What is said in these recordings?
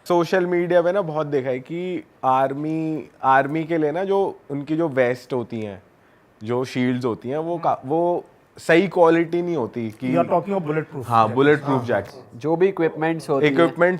Social media पे ना बहुत देखा है कि आर्मी के लिए ना जो उनकी जो वेस्ट होती हैं, जो शील्ड्स होती हैं, वो सही क्वालिटी नहीं होती कि you are talking of bullet proof. हाँ, बुलेट प्रूफ जैकेट जो भी इक्विपमेंट्स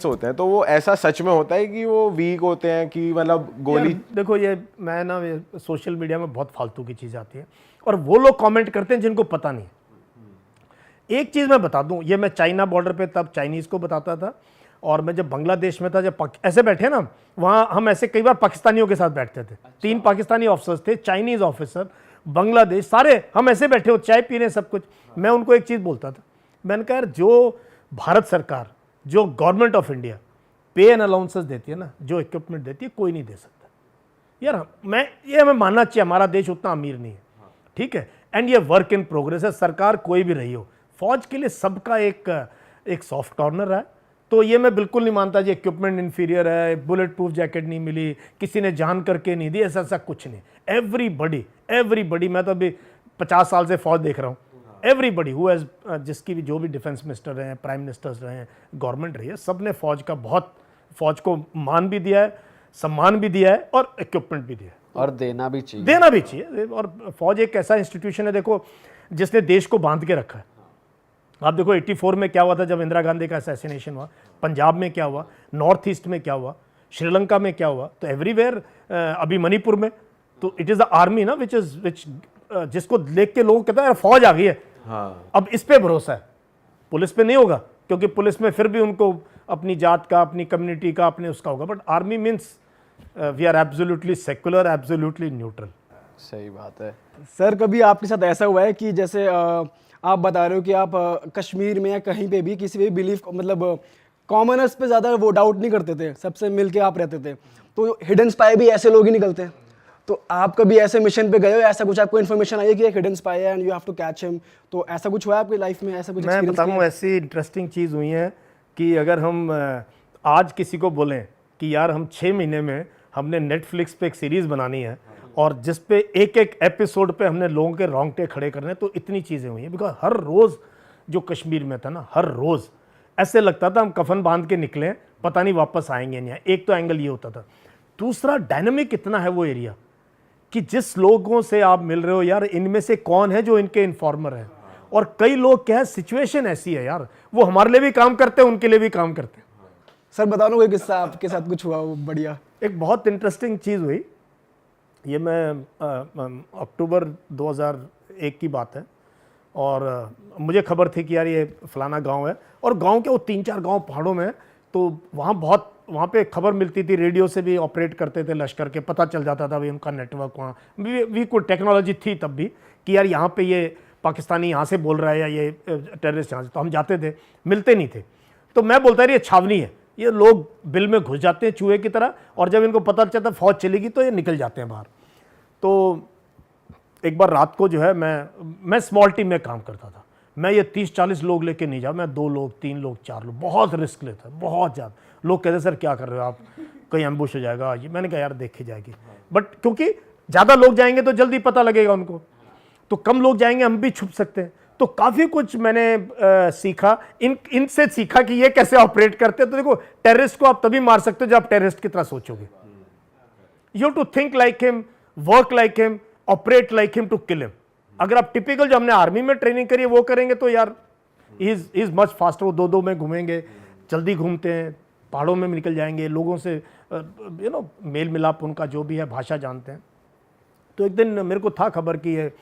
होते हैं, तो वो ऐसा सच में होता है कि वो वीक होते हैं कि मतलब गोली। देखो ये मैं ना सोशल मीडिया में बहुत फालतू की चीज़ आती है और वो लोग कमेंट करते हैं जिनको पता नहीं है। एक चीज़ मैं बता दूं, ये मैं चाइना बॉर्डर पे तब चाइनीज़ को बताता था, और मैं जब बांग्लादेश में था, जब ऐसे बैठे ना वहाँ, हम ऐसे कई बार पाकिस्तानियों के साथ बैठते थे। 3 पाकिस्तानी ऑफिसर्स थे, चाइनीज़ ऑफिसर, बांग्लादेश, सारे हम ऐसे बैठे हो, चाय पी रहे सब कुछ। मैं उनको एक चीज़ बोलता था, मैंने कहा यार जो भारत सरकार, जो गवर्नमेंट ऑफ इंडिया पे एंड अलाउंसेस देती है ना, जो इक्विपमेंट देती है, कोई नहीं दे सकता यार। हमें मानना चाहिए, हमारा देश उतना अमीर नहीं है, ठीक है। एंड ये वर्क इन प्रोग्रेस है, सरकार कोई भी रही हो, फौज के लिए सबका एक सॉफ्ट कॉर्नर है। तो ये मैं बिल्कुल नहीं मानता जी इक्विपमेंट इन्फीरियर है, बुलेट प्रूफ जैकेट नहीं मिली, किसी ने जान करके नहीं दी, ऐसा कुछ नहीं। एवरीबडी, मैं तो अभी 50 साल से फौज देख रहा हूँ, एवरीबडी हु हैज, जिसकी भी जो भी डिफेंस मिनिस्टर रहे हैं, प्राइम मिनिस्टर्स रहे हैं, गवर्नमेंट रही है, सब ने फौज को मान भी दिया है, सम्मान भी दिया है और इक्विपमेंट भी दिया है, और देना भी चाहिए। और फौज एक ऐसा इंस्टीट्यूशन है देखो जिसने देश को बांध के रखा है। आप देखो 84 में क्या हुआ था जब इंदिरा गांधी का असैसिनेशन हुआ, पंजाब में क्या हुआ, नॉर्थ ईस्ट में क्या हुआ, श्रीलंका में क्या हुआ, तो एवरीवेयर, अभी मणिपुर में, तो इट इज द आर्मी ना विच जिसको देख के लोग कहते हैं फौज आ गई है। हाँ। अब इस पे भरोसा है, पुलिस पे नहीं होगा, क्योंकि पुलिस में फिर भी उनको अपनी जात का, अपनी कम्युनिटी का, अपने उसका होगा, but army means we are absolutely secular, absolutely neutral. सही बात है। सर कभी आपके साथ ऐसा हुआ है कि जैसे आप बता रहे हो कि आप कश्मीर में या कहीं पे भी किसी भी बिलीफ, मतलब कॉमनर्स पे ज़्यादा वो डाउट नहीं करते थे, सबसे मिल के आप रहते थे, तो हिडन स्पाई भी ऐसे लोग ही निकलते हैं। तो आप कभी ऐसे मिशन पे गए हो, ऐसा कुछ आपको इन्फॉर्मेशन आई है कि एक हिडन स्पाई है and you have to catch him, तो ऐसा कुछ हुआ है आपकी लाइफ में, ऐसा कुछ? मैं बताऊँ, ऐसी इंटरेस्टिंग चीज़ हुई है कि अगर हम आज किसी को बोलें कि यार हम 6 महीने में हमने नेटफ्लिक्स पे एक सीरीज़ बनानी है और जिस पे एक एपिसोड पे हमने लोगों के रोंगटे खड़े करने, तो इतनी चीज़ें हुई हैं। बिकॉज हर रोज़ जो कश्मीर में था ना, हर रोज़ ऐसे लगता था हम कफन बांध के निकले, पता नहीं वापस आएंगे नहीं। एक तो एंगल ये होता था, दूसरा डायनामिक इतना है वो एरिया कि जिस लोगों से आप मिल रहे हो यार, इनमें से कौन है जो इनके इन्फॉर्मर है, और कई लोग क्या है, सिचुएशन ऐसी है यार, वो हमारे लिए भी काम करते हैं, उनके लिए भी काम करते हैं। सर बता दो कोई किस्सा आपके साथ कुछ हुआ वो बढ़िया। एक बहुत इंटरेस्टिंग चीज़ हुई, ये मैं अक्टूबर 2001 की बात है, और मुझे खबर थी कि यार ये फलाना गांव है, और गांव के वो 3-4 गांव पहाड़ों में, तो वहाँ पे खबर मिलती थी, रेडियो से भी ऑपरेट करते थे लश्कर के, पता चल जाता था भाई उनका नेटवर्क वहाँ भी कोई टेक्नोलॉजी थी तब भी कि यार यहाँ पे ये पाकिस्तानी यहाँ से बोल रहा है या ये टेररिस्ट यहाँ से, तो हम जाते थे, मिलते नहीं थे। तो मैं बोलता है ये छावनी है, ये लोग बिल में घुस जाते हैं चूहे की तरह, और जब इनको पता चलता फौज चलेगी तो ये निकल जाते हैं बाहर। तो एक बार रात को जो है, मैं स्मॉल टीम में काम करता था, मैं ये 30-40 लोग लेके नहीं जाऊँ, मैं 2 लोग, 3 लोग, 4 लोग, बहुत रिस्क लेता है, बहुत ज़्यादा। लोग कहते सर क्या कर रहे हो आप, कहीं एम्बुश हो जाएगा ये, मैंने कहा यार देखी जाएगी, बट क्योंकि ज़्यादा लोग जाएंगे तो जल्दी पता लगेगा उनको, तो कम लोग जाएंगे हम भी छुप सकते हैं। तो काफ़ी कुछ मैंने सीखा, इनसे सीखा कि ये कैसे ऑपरेट करते हैं। तो देखो, टेररिस्ट को आप तभी मार सकते हो जब आप टेररिस्ट की तरह सोचोगे। You have to think like him, work like him, operate like him to kill him. अगर आप टिपिकल जो हमने आर्मी में ट्रेनिंग करी है वो करेंगे तो यार इज मच फास्टर। वो 2-2 में घूमेंगे, जल्दी घूमते हैं, पहाड़ों में निकल जाएंगे, लोगों से मेल मिलाप उनका जो भी है, भाषा जानते हैं। तो एक दिन मेरे को था खबर कि ये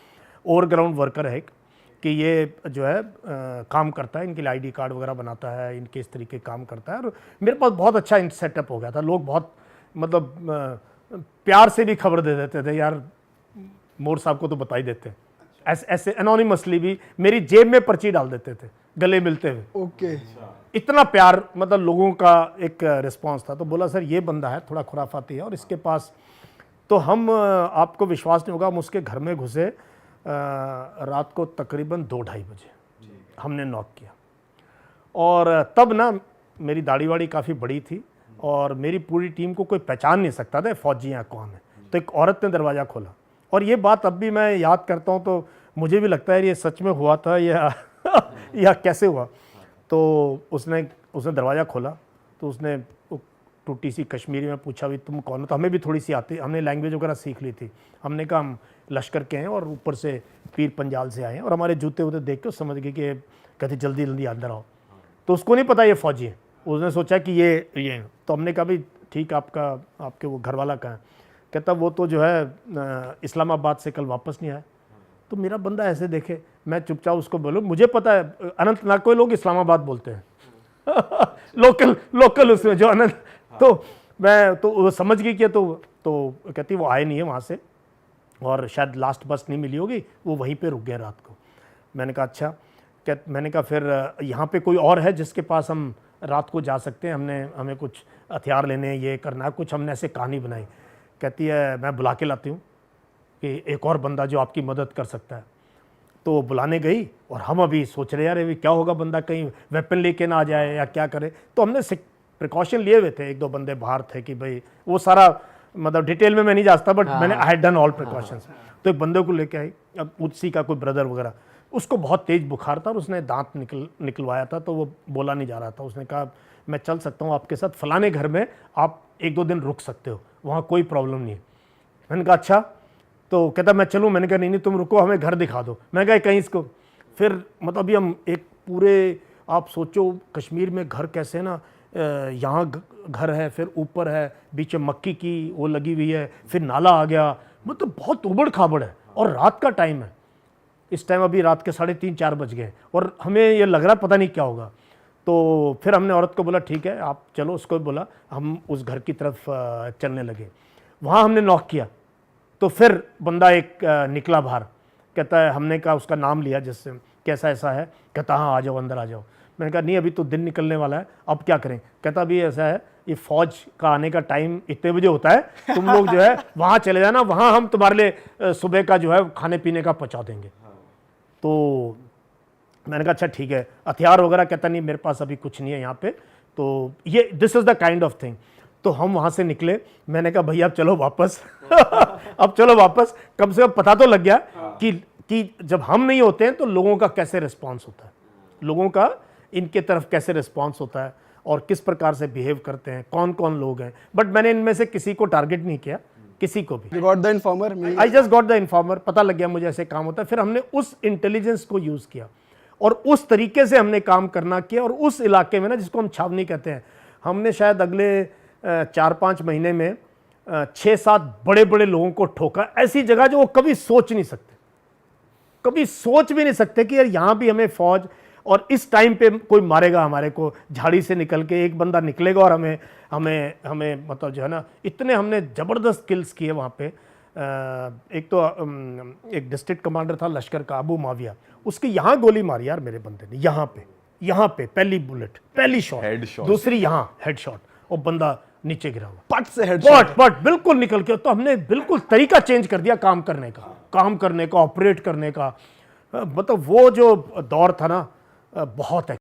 ओवरग्राउंड वर्कर है कि ये जो है काम करता है, इनके लिए ID कार्ड वगैरह बनाता है, इनके इस तरीके काम करता है। और मेरे पास बहुत अच्छा सेटअप हो गया था, लोग बहुत मतलब प्यार से भी खबर दे देते थे, यार मोर साहब को तो बता ही देते, ऐसे एनोनिमसली भी मेरी जेब में पर्ची डाल देते थे गले मिलते हुए। ओके। इतना प्यार, मतलब लोगों का एक रिस्पांस था। तो बोला सर ये बंदा है थोड़ा खुराफाती है और इसके पास, तो हम, आपको विश्वास नहीं होगा, हम उसके घर में घुसे रात को तकरीबन 2-2:30 बजे हमने नॉक किया। और तब ना मेरी दाढ़ी वाड़ी काफ़ी बड़ी थी और मेरी पूरी टीम को कोई पहचान नहीं सकता था फौजी हैं कौन है। तो एक औरत ने दरवाज़ा खोला, और ये बात अब भी मैं याद करता हूँ तो मुझे भी लगता है ये सच में हुआ था या कैसे हुआ। तो उसने दरवाज़ा खोला, तो उसने टूटी सी कश्मीरी में पूछा भी तुम कौन हो, तो हमें भी थोड़ी सी आती, हमने लैंग्वेज वगैरह सीख ली थी। हमने कहा हम लश्कर के हैं और ऊपर से पीर पंजाल से आए हैं, और हमारे जूते वूते देख के समझ गए कि कहते जल्दी जल्दी अंदर आओ। तो उसको नहीं पता ये फ़ौजी है, उसने सोचा कि ये। तो हमने कहा भाई ठीक, आपके वो घर वाला कहाँ है? कहता वो तो जो है इस्लामाबाद से कल वापस नहीं आया। तो मेरा बंदा ऐसे देखे, मैं चुपचाप उसको बोलूँ मुझे पता है अनंतनाग को लोग इस्लामाबाद बोलते हैं लोकल उसमें जो अनंत, तो मैं तो वो समझ गई कि तो कहती वो आए नहीं है वहाँ से, और शायद लास्ट बस नहीं मिली होगी, वो वहीं पे रुक गए रात को। मैंने कहा अच्छा। मैंने कहा फिर यहाँ पे कोई और है जिसके पास हम रात को जा सकते हैं, हमें कुछ हथियार लेने, ये करना है कुछ, हमने ऐसे कहानी बनाई। कहती है मैं बुला के लाती हूँ कि एक और बंदा जो आपकी मदद कर सकता है। तो बुलाने गई, और हम अभी सोच रहे यार अभी क्या होगा, बंदा कहीं वेपन लेके ना आ जाए या क्या करे। तो हमने प्रिकॉशन लिए हुए थे, एक दो बंदे बाहर थे कि भाई वो सारा मतलब डिटेल में मैं नहीं जा सकता, बट मैंने I had done all precautions. तो एक बंदे को लेके आई, अब उसी का कोई ब्रदर वगैरह, उसको बहुत तेज बुखार था और उसने दांत निकलवाया था, तो वो बोला नहीं जा रहा था। उसने कहा मैं चल सकता हूँ आपके साथ, फलाने घर में आप 1-2 दिन रुक सकते हो, वहाँ कोई प्रॉब्लम नहीं है। मैंने कहा अच्छा। तो कहता मैं चलूँ? मैंने कहा नहीं तुम रुको, हमें घर दिखा दो। मैं कहा कहीं इसको, फिर मतलब अभी हम एक पूरे, आप सोचो कश्मीर में घर कैसे ना, यहाँ घर है, फिर ऊपर है, बीच में मक्की की वो लगी हुई है, फिर नाला आ गया, मतलब बहुत उबड़ खाबड़ है, और रात का टाइम है। इस टाइम अभी रात के 3:30-4 बज गए, और हमें ये लग रहा पता नहीं क्या होगा। तो फिर हमने औरत को बोला ठीक है आप चलो, उसको बोला, हम उस घर की तरफ चलने लगे। वहाँ हमने नॉक किया, तो फिर बंदा एक निकला बाहर, कहता है, हमने कहा उसका नाम लिया जिससे, कैसा ऐसा है? कहता हाँ आ जाओ अंदर आ जाओ। मैंने कहा नहीं अभी तो दिन निकलने वाला है, अब क्या करें? कहता अभी ऐसा है, ये फौज का आने का टाइम इतने बजे होता है, तुम लोग जो है वहाँ चले जाना, वहाँ हम तुम्हारे लिए सुबह का जो है खाने पीने का पहुँचा देंगे। तो मैंने कहा अच्छा ठीक है, हथियार वगैरह? कहता नहीं मेरे पास अभी कुछ नहीं है यहाँ पे। तो ये this is the kind of thing. तो हम वहाँ से निकले, मैंने कहा भैया अब चलो वापस अब चलो वापस, कम से कम पता तो लग गया कि जब हम नहीं होते हैं तो लोगों का कैसे रिस्पॉन्स होता है, लोगों का इनके तरफ कैसे रिस्पॉन्स होता है, और किस प्रकार से बिहेव करते हैं, कौन कौन लोग हैं। बट मैंने इनमें से किसी को टारगेट नहीं किया, किसी को भी। You got the informer? I just got the informer, पता लग गया मुझे ऐसे काम होता है। फिर हमने उस इंटेलिजेंस को यूज़ किया, और उस तरीके से हमने काम करना किया, और उस इलाके में ना, जिसको हम छावनी कहते हैं, हमने शायद अगले 4-5 महीने में 6-7 बड़े बड़े लोगों को ठोका, ऐसी जगह जो वो कभी सोच नहीं सकते, कभी सोच भी नहीं सकते कि यार यहाँ भी हमें फौज, और इस टाइम पे कोई मारेगा हमारे को, झाड़ी से निकल के एक बंदा निकलेगा और हमें मतलब जो है ना, इतने हमने ज़बरदस्त किल्स किए वहाँ पे। एक तो एक डिस्ट्रिक्ट कमांडर था लश्कर का, अबू माविया, उसकी यहाँ गोली मारी यार मेरे बंदे ने, यहाँ पे पहली बुलेट, पहली शॉट, दूसरी यहाँ हेड शॉट, और बंदा नीचे गिरा हुआ, पट से हेडशॉट, पट बिल्कुल निकल के। तो हमने बिल्कुल तरीका चेंज कर दिया काम करने का, ऑपरेट करने का। मतलब वो जो दौर था ना, बहुत है।